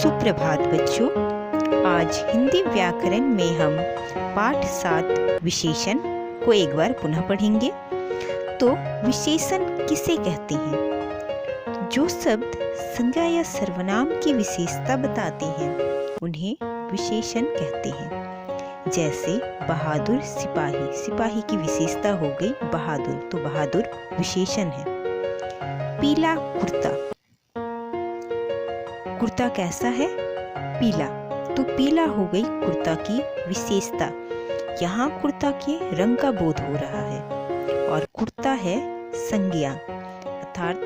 सुप्रभात बच्चों। आज हिंदी व्याकरण में हम पाठ 7 विशेषण को एक बार पुनः पढ़ेंगे। तो विशेषण किसे कहते हैं? जो शब्द संज्ञा या सर्वनाम की विशेषता बताते हैं उन्हें विशेषण कहते हैं। जैसे बहादुर सिपाही, सिपाही की विशेषता हो गई बहादुर, तो बहादुर विशेषण है। पीला कुर्ता, कुर्ता कैसा है? पीला, तो पीला हो गई कुर्ता की विशेषता। यहाँ कुर्ता के रंग का बोध हो रहा है। और कुर्ता है संज्ञा, अर्थात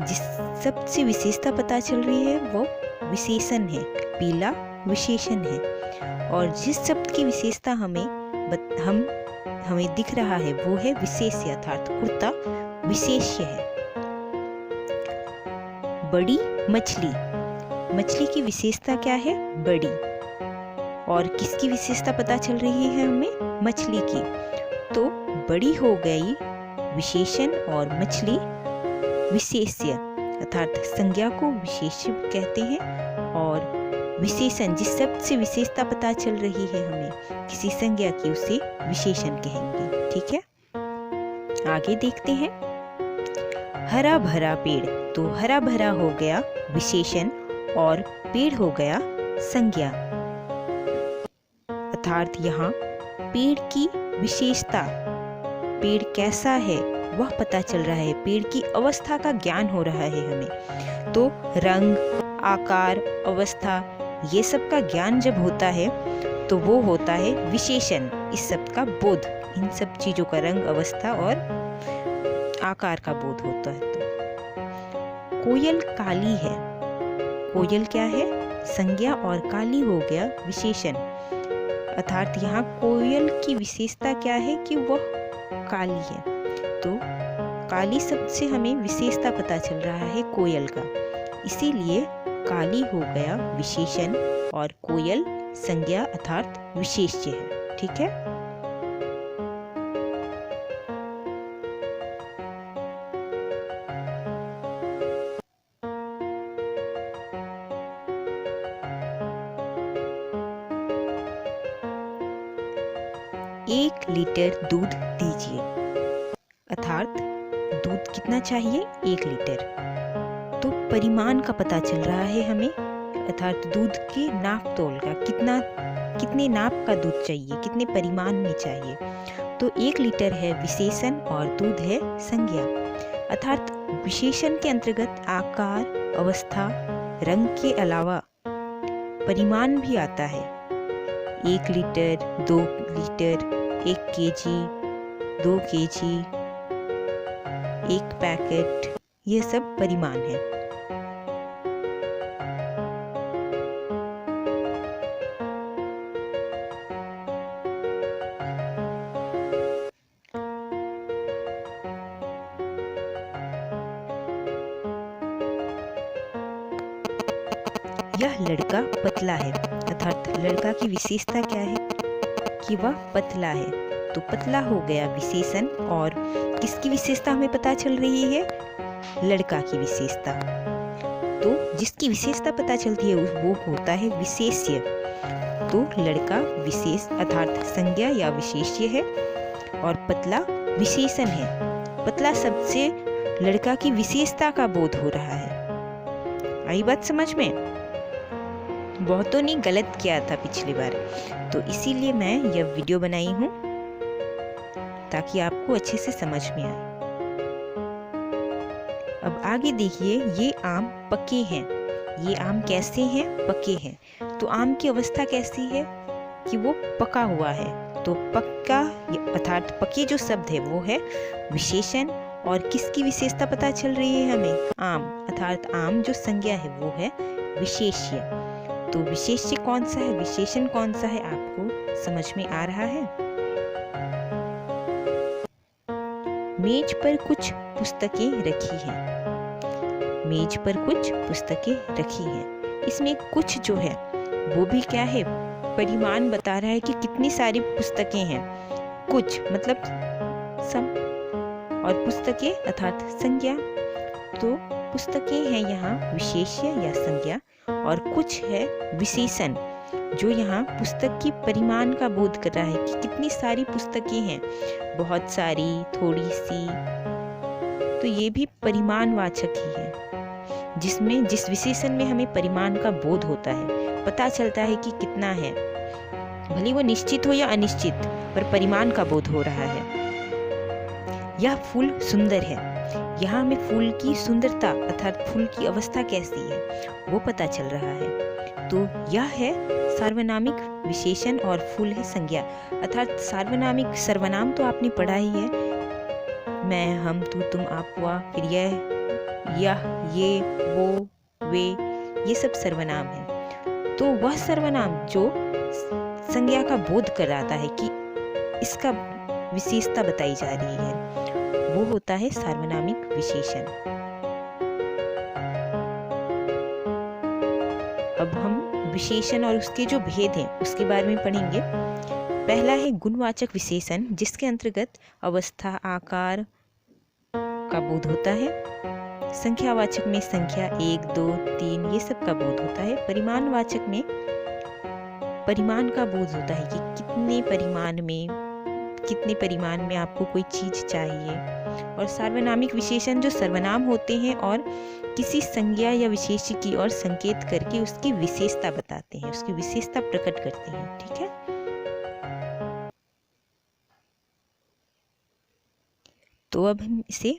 जिस शब्द से विशेषता पता चल रही है वो विशेषण है। पीला विशेषण है। और जिस शब्द की विशेषता हमें दिख रहा है वो है विशेष्य, अर्थात कुर्ता विशेष्य है। बड़ी मछली, मछली की विशेषता क्या है? बड़ी। और किसकी विशेषता पता चल रही है हमें? मछली की। तो बड़ी हो गई विशेषण और मछली विशेष्य, अर्थात संज्ञा को विशेष्य कहते हैं। और विशेषण जिस शब्द से विशेषता पता चल रही है हमें किसी संज्ञा की, उसे विशेषण कहेंगे। ठीक है, आगे देखते हैं। हरा भरा पेड़, तो हरा भरा हो गया विशेषण और पेड़ हो गया संज्ञा, अर्थात यहाँ पेड़ की विशेषता, पेड़ कैसा है वह पता चल रहा है। पेड़ की अवस्था का ज्ञान हो रहा है हमें। तो रंग, आकार, अवस्था, ये सब का ज्ञान जब होता है तो वो होता है विशेषण। इस शब्द का बोध, इन सब चीजों का रंग, अवस्था और आकार का बोध होता है। तो कोयल काली है, कोयल क्या है? संज्ञा और काली हो गया विशेषण, अर्थात यहाँ कोयल की विशेषता क्या है कि वह काली है। तो काली शब्द से हमें विशेषता पता चल रहा है कोयल का, इसीलिए काली हो गया विशेषण और कोयल संज्ञा अर्थात विशेष्य है। ठीक है, एक लीटर दूध दीजिए, अर्थात दूध कितना चाहिए? 1 लीटर। तो परिमाण का पता चल रहा है हमें, अर्थात दूध के नाप तोल का, कितने नाप का दूध चाहिए, कितने परिमाण में चाहिए। तो 1 लीटर है विशेषण और दूध है संज्ञा, अर्थात विशेषण के अंतर्गत आकार, अवस्था, रंग के अलावा परिमाण भी आता है। 1 litre, 2 litre, 1 KG, 2 KG, 1 packet, ये सब परिमाण है। यह लड़का पतला है, अर्थात लड़का की विशेषता क्या है कि वह पतला है। तो पतला हो गया विशेषण और किसकी विशेषता हमें पता चल रही है? लड़का की विशेषता। तो जिसकी विशेषता पता चलती है वो होता है विशेष्य। तो लड़का विशेष अर्थात संज्ञा या विशेष्य है और पतला विशेषण है। पतला शब्द से लड़का की विशेषता का बोध हो रहा है। आई बात समझ में? बहुतों ने गलत किया था पिछली बार, तो इसीलिए मैं यह वीडियो बनाई हूँ ताकि आपको अच्छे से समझ में आए। अब आगे देखिए, ये आम पके हैं। ये आम कैसे हैं? पके हैं। तो आम की अवस्था कैसी है कि वो पका हुआ है। तो पक्का अर्थात पके जो शब्द है वो है विशेषण और किसकी विशेषता पता चल रही है हमें? आम, अर्थात आम जो संज्ञा है वो है विशेष्य। तो विशेष्य कौन सा है, विशेषण कौन सा है, आपको समझ में आ रहा है? मेज पर कुछ पुस्तकें रखी हैं। मेज पर कुछ पुस्तकें रखी हैं। इसमें कुछ जो है वो भी क्या है? परिमाण बता रहा है कि कितनी सारी पुस्तकें हैं। कुछ मतलब सब, और पुस्तकें अर्थात संज्ञा। तो पुस्तकें हैं यहाँ विशेष्य या संज्ञा और कुछ है विशेषण, जो यहाँ पुस्तक की परिमाण का बोध कर रहा है कि कितनी सारी पुस्तकें हैं, बहुत सारी, थोड़ी सी, तो ये भी परिमाणवाचक ही है, जिसमें जिस विशेषण में हमें परिमाण का बोध होता है, पता चलता है कि कितना है, भले वो निश्चित हो या अनिश्चित, पर परिमाण का बोध हो रहा है। यह फूल सुंदर है, यहाँ हमें फूल की सुंदरता अर्थात फूल की अवस्था कैसी है वो पता चल रहा है। तो यह है सार्वनामिक विशेषण और फूल है संज्ञा। अर्थात सार्वनामिक सर्वनाम तो आपने पढ़ा ही है, मैं, हम, तू, तुम, आप, वह, फिर यह, ये, वो, वे, ये सब सर्वनाम है। तो वह सर्वनाम जो संज्ञा का बोध कराता है कि इसका विशेषता बताई जा रही है, वो होता है सार्वनामिक विशेषण। अब हम विशेषण और उसके जो भेद हैं उसके बारे में पढ़ेंगे। पहला है गुणवाचक विशेषण, जिसके अंतर्गत अवस्था, आकार का बोध होता है। संख्यावाचक में संख्या 1, 2, 3 ये सब का बोध होता है। परिमाणवाचक में परिमाण का बोध होता है कि कितने परिमाण में आपको कोई चीज चाहिए। और सार्वनामिक विशेषण जो सर्वनाम होते हैं और किसी संज्ञा या विशेष्य की ओर संकेत करके उसकी विशेषता बताते हैं, उसकी विशेषता प्रकट करते हैं। ठीक है, तो अब हम इसे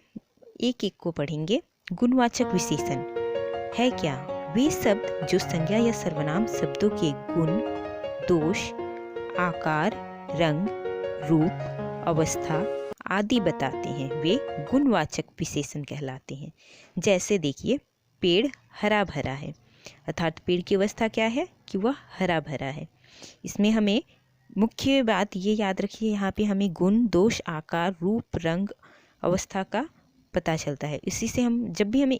एक एक को पढ़ेंगे। गुणवाचक विशेषण है क्या? वे शब्द जो संज्ञा या सर्वनाम शब्दों के गुण, दोष, आकार, रंग, रूप, अवस्था आदि बताते हैं, वे गुणवाचक विशेषण कहलाते हैं। जैसे देखिए, पेड़ हरा भरा है, अर्थात पेड़ की अवस्था क्या है कि वह हरा भरा है। इसमें हमें मुख्य बात ये याद रखिए, यहाँ पे हमें गुण, दोष, आकार, रूप, रंग, अवस्था का पता चलता है। इसी से हम जब भी हमें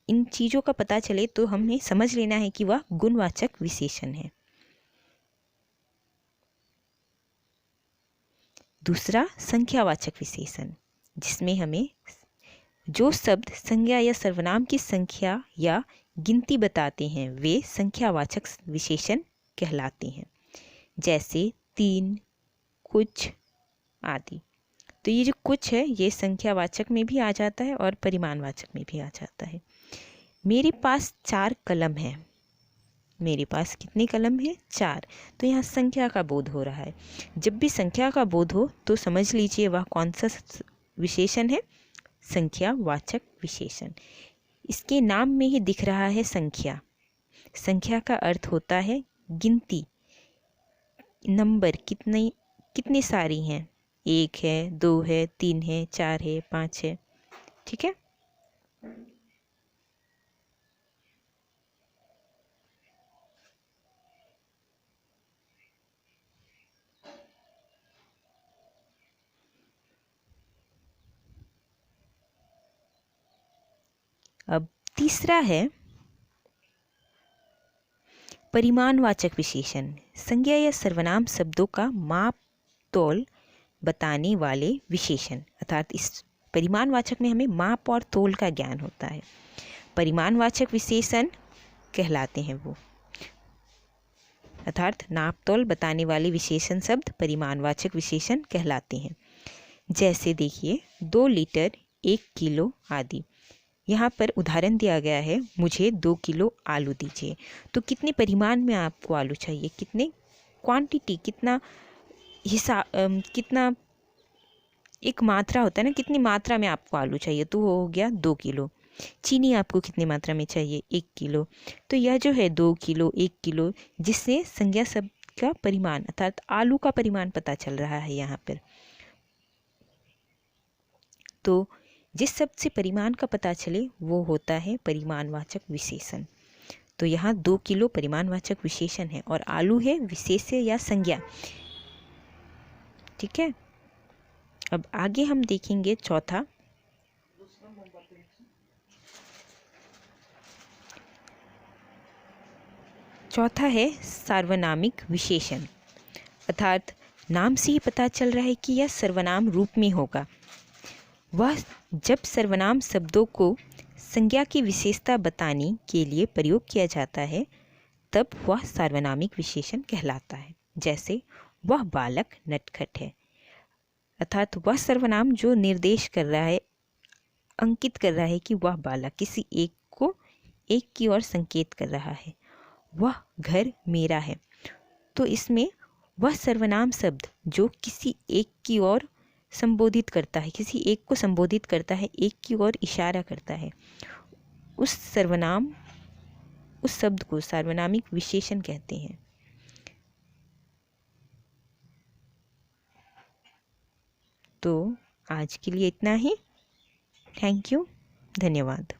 इन चीज़ों का पता चले तो हमें समझ लेना है कि वह गुणवाचक विशेषण है। दूसरा संख्यावाचक विशेषण, जिसमें हमें जो शब्द संज्ञा या सर्वनाम की संख्या या गिनती बताते हैं वे संख्यावाचक विशेषण कहलाते हैं। जैसे 3, कुछ आदि। तो ये जो कुछ है ये संख्यावाचक में भी आ जाता है और परिमाणवाचक में भी आ जाता है। मेरे पास 4 कलम है, मेरे पास कितने कलम है? 4। तो यहाँ संख्या का बोध हो रहा है। जब भी संख्या का बोध हो तो समझ लीजिए वह कौन सा विशेषण है? संख्यावाचक विशेषण। इसके नाम में ही दिख रहा है संख्या। संख्या का अर्थ होता है गिनती, नंबर, कितनी सारी हैं, 1 है, 2 है, 3 है, 4 है, 5 है। ठीक है, अब तीसरा है परिमाणवाचक विशेषण। संज्ञा या सर्वनाम शब्दों का माप तोल बताने वाले विशेषण। अर्थात इस परिमाणवाचक में हमें माप और तोल का ज्ञान होता है। परिमाणवाचक विशेषण कहलाते हैं वो, अर्थात नाप तोल बताने वाले विशेषण शब्द परिमाणवाचक विशेषण कहलाते हैं। जैसे देखिए, 2 लीटर, 1 किलो आदि। यहाँ पर उदाहरण दिया गया है, मुझे 2 किलो आलू दीजिए। तो कितने परिमाण में आपको आलू चाहिए, कितने क्वांटिटी, कितना हिसाब, कितना एक मात्रा होता है ना, कितनी मात्रा में आपको आलू चाहिए, तो वो हो गया 2 किलो। चीनी आपको कितनी मात्रा में चाहिए? 1 किलो। तो यह जो है 2 किलो, 1 किलो, जिससे संज्ञा शब्द का परिमाण अर्थात आलू का परिमाण पता चल रहा है यहाँ पर। तो जिस शब्द से परिमाण का पता चले वो होता है परिमाणवाचक विशेषण। तो यहाँ 2 किलो परिमाणवाचक विशेषण है और आलू है विशेष्य या संज्ञा। ठीक है, अब आगे हम देखेंगे चौथा। चौथा है सार्वनामिक विशेषण। अर्थात नाम से ही पता चल रहा है कि यह सर्वनाम रूप में होगा। वह जब सर्वनाम शब्दों को संज्ञा की विशेषता बताने के लिए प्रयोग किया जाता है तब वह सार्वनामिक विशेषण कहलाता है। जैसे वह बालक नटखट है, अर्थात वह सर्वनाम जो निर्देश कर रहा है, अंकित कर रहा है कि वह बालक किसी एक की ओर संकेत कर रहा है। वह घर मेरा है, तो इसमें वह सर्वनाम शब्द जो किसी एक की ओर संबोधित करता है, किसी एक को संबोधित करता है, एक की ओर इशारा करता है, उस शब्द को सार्वनामिक विशेषण कहते हैं। तो आज के लिए इतना ही। थैंक यू, धन्यवाद।